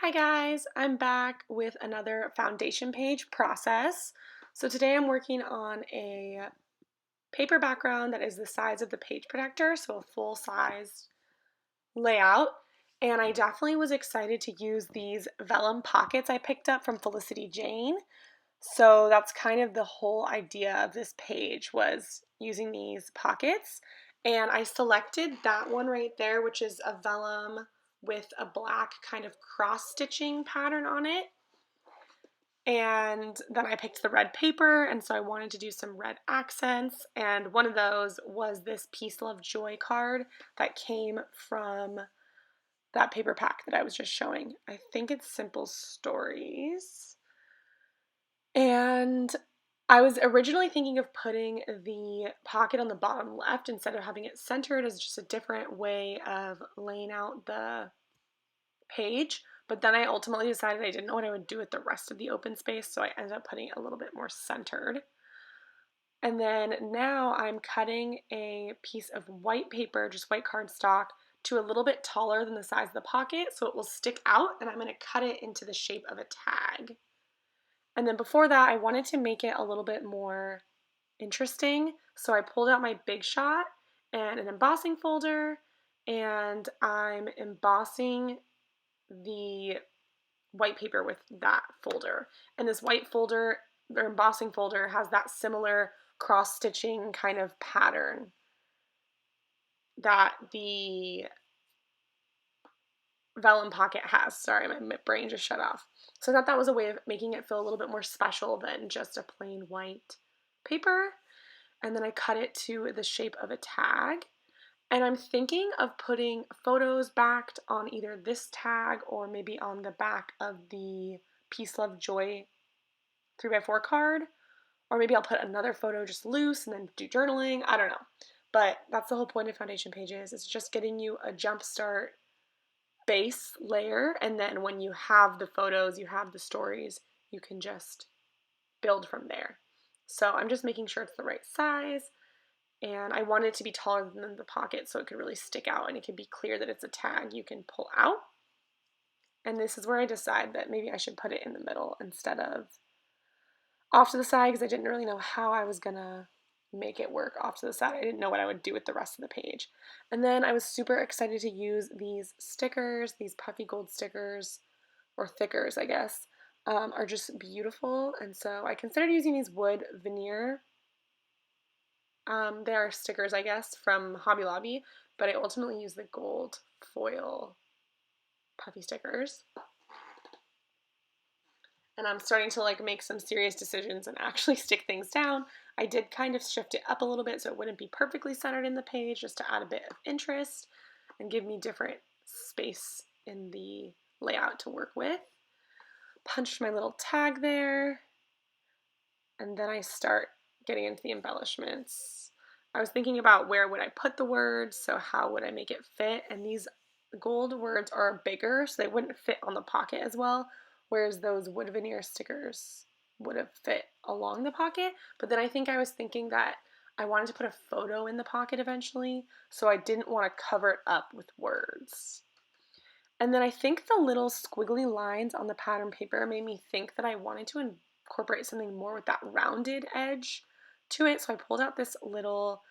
Hi guys, I'm back with another foundation page process. So today I'm working on a paper background that is the size of the page protector, so a full size layout. And I definitely was excited to use these vellum pockets I picked up from Felicity Jane. So that's kind of the whole idea of this page, was using these pockets. And I selected that one right there, which is a vellum with a black kind of cross stitching pattern on it. And then I picked the red paper, and so I wanted to do some red accents. And one of those was this Peace, Love, Joy card that came from that paper pack that I was just showing. I think it's Simple Stories. And I was originally thinking of putting the pocket on the bottom left instead of having it centered as just a different way of laying out the page. But then I ultimately decided I didn't know what I would do with the rest of the open space, so I ended up putting it a little bit more centered. And then now I'm cutting a piece of white paper, just white cardstock, to a little bit taller than the size of the pocket so it will stick out, and I'm going to cut it into the shape of a tag. And then before that, I wanted to make it a little bit more interesting, so I pulled out my Big Shot and an embossing folder, and I'm embossing the white paper with that folder. And this white folder, or embossing folder, has that similar cross stitching kind of pattern that the vellum pocket has. Sorry, my brain just shut off. So I thought that was a way of making it feel a little bit more special than just a plain white paper. And then I cut it to the shape of a tag. And I'm thinking of putting photos backed on either this tag or maybe on the back of the Peace, Love, Joy 3x4 card. Or maybe I'll put another photo just loose and then do journaling. I don't know. But that's the whole point of foundation pages. It's just getting you a jump start base layer, and then when you have the photos, you have the stories, you can just build from there. So I'm just making sure it's the right size, and I want it to be taller than the pocket so it could really stick out and it can be clear that it's a tag you can pull out. And this is where I decide that maybe I should put it in the middle instead of off to the side, because I didn't really know how I was gonna make it work off to the side. I didn't know what I would do with the rest of the page. And then I was super excited to use these stickers, these puffy gold stickers, or thickers, I guess, are just beautiful. And so I considered using these wood veneer. They are stickers, I guess, from Hobby Lobby, but I ultimately used the gold foil puffy stickers. And I'm starting to make some serious decisions and actually stick things down. I did kind of shift it up a little bit so it wouldn't be perfectly centered in the page, just to add a bit of interest and give me different space in the layout to work with. Punched my little tag there, and then I start getting into the embellishments. I was thinking about where would I put the words, so how would I make it fit, and these gold words are bigger, so they wouldn't fit on the pocket as well, whereas those wood veneer stickers would have fit along the pocket. But then I think I was thinking that I wanted to put a photo in the pocket eventually, so I didn't want to cover it up with words. And then I think the little squiggly lines on the pattern paper made me think that I wanted to incorporate something more with that rounded edge to it. So I pulled out this little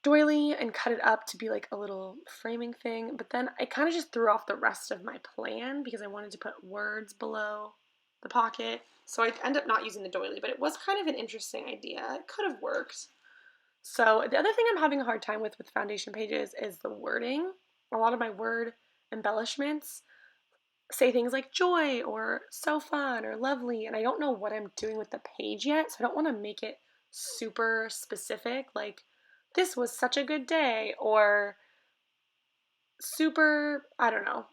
doily and cut it up to be like a little framing thing. But then I kind of just threw off the rest of my plan because I wanted to put words below the pocket. So I ended up not using the doily, but it was kind of an interesting idea. It could have worked. So the other thing I'm having a hard time with foundation pages is the wording. A lot of my word embellishments say things like joy or so fun or lovely, and I don't know what I'm doing with the page yet, so I don't want to make it super specific, like this was such a good day, or super, I don't know,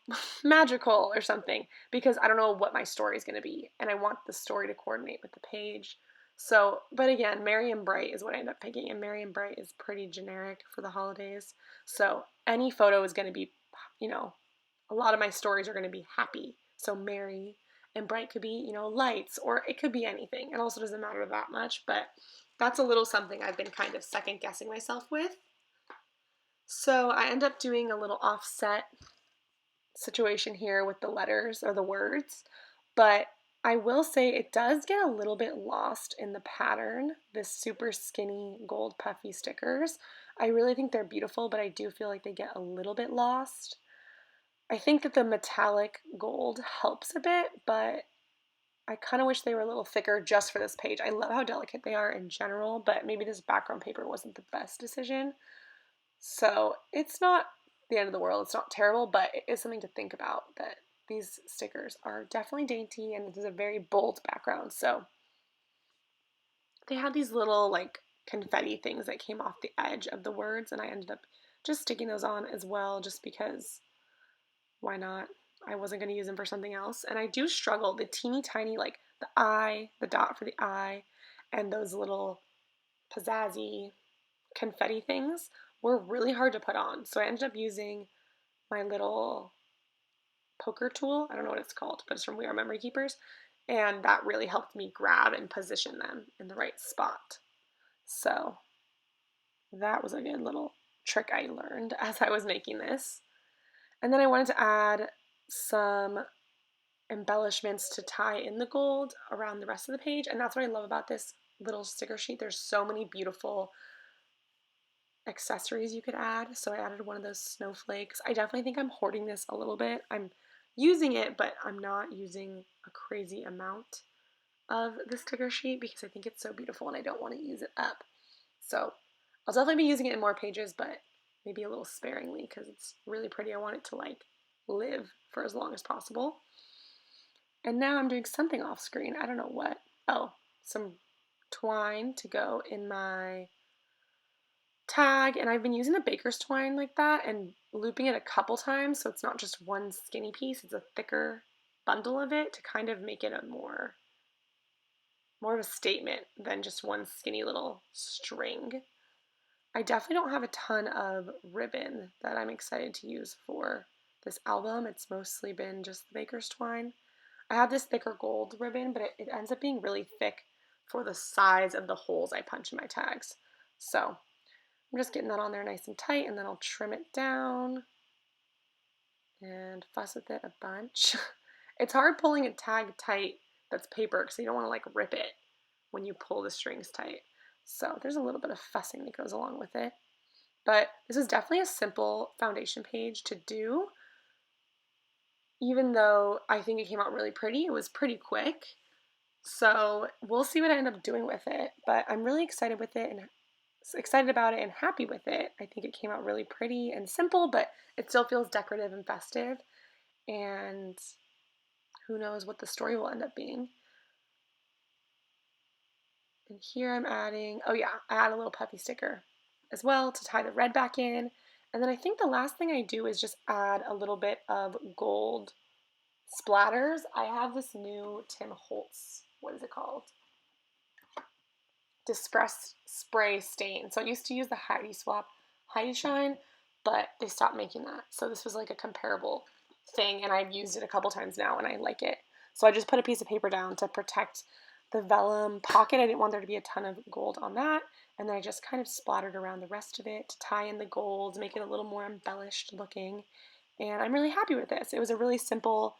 magical or something, because I don't know what my story is going to be, and I want the story to coordinate with the page. So, but again, Merry and Bright is what I end up picking, and Merry and Bright is pretty generic for the holidays. So any photo is going to be, a lot of my stories are going to be happy. So Merry and Bright could be, lights, or it could be anything. It also doesn't matter that much, but that's a little something I've been kind of second guessing myself with. So I end up doing a little offset situation here with the letters or the words, but I will say it does get a little bit lost in the pattern, this super skinny gold puffy stickers. I really think they're beautiful, but I do feel like they get a little bit lost. I think that the metallic gold helps a bit, but I kind of wish they were a little thicker just for this page. I love how delicate they are in general, but maybe this background paper wasn't the best decision. So it's not the end of the world. It's not terrible, but it is something to think about that these stickers are definitely dainty and this is a very bold background. So they had these little like confetti things that came off the edge of the words, and I ended up just sticking those on as well just because why not? I wasn't going to use them for something else. And I do struggle. The teeny tiny, like the eye, the dot for the eye, and those little pizzazzy confetti things were really hard to put on. So I ended up using my little poker tool. I don't know what it's called, but it's from We Are Memory Keepers. And that really helped me grab and position them in the right spot. So that was a good little trick I learned as I was making this. And then I wanted to add some embellishments to tie in the gold around the rest of the page. And that's what I love about this little sticker sheet. There's so many beautiful accessories you could add. So I added one of those snowflakes. I definitely think I'm hoarding this a little bit. I'm using it, but I'm not using a crazy amount of the sticker sheet because I think it's so beautiful and I don't want to use it up. So I'll definitely be using it in more pages, but maybe a little sparingly because it's really pretty. I want it to like live for as long as possible. And now I'm doing something off screen. I don't know what. Oh, some twine to go in my tag, and I've been using the baker's twine like that and looping it a couple times so it's not just one skinny piece, it's a thicker bundle of it to kind of make it a more of a statement than just one skinny little string. I definitely don't have a ton of ribbon that I'm excited to use for this album. It's mostly been just the baker's twine. I have this thicker gold ribbon, but it ends up being really thick for the size of the holes I punch in my tags. So I'm just getting that on there nice and tight, and then I'll trim it down and fuss with it a bunch. It's hard pulling a tag tight that's paper because you don't want to like rip it when you pull the strings tight. So there's a little bit of fussing that goes along with it. But this is definitely a simple foundation page to do. Even though I think it came out really pretty, it was pretty quick. So we'll see what I end up doing with it. But I'm really excited with it and excited about it and happy with it. I think it came out really pretty and simple, but it still feels decorative and festive. And who knows what the story will end up being. And here I'm adding, oh yeah, I add a little puppy sticker as well to tie the red back in. And then I think the last thing I do is just add a little bit of gold splatters. I have this new Tim Holtz, what is it called? Distress spray stain. So I used to use the Heidi Swap Heidi Shine, but they stopped making that. So this was like a comparable thing, and I've used it a couple times now, and I like it. So I just put a piece of paper down to protect the vellum pocket. I didn't want there to be a ton of gold on that, and then I just kind of splattered around the rest of it to tie in the gold, make it a little more embellished looking, and I'm really happy with this. It was a really simple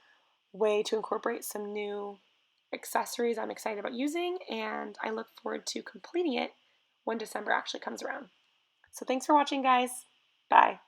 way to incorporate some new accessories I'm excited about using, and I look forward to completing it when December actually comes around. So thanks for watching, guys. Bye.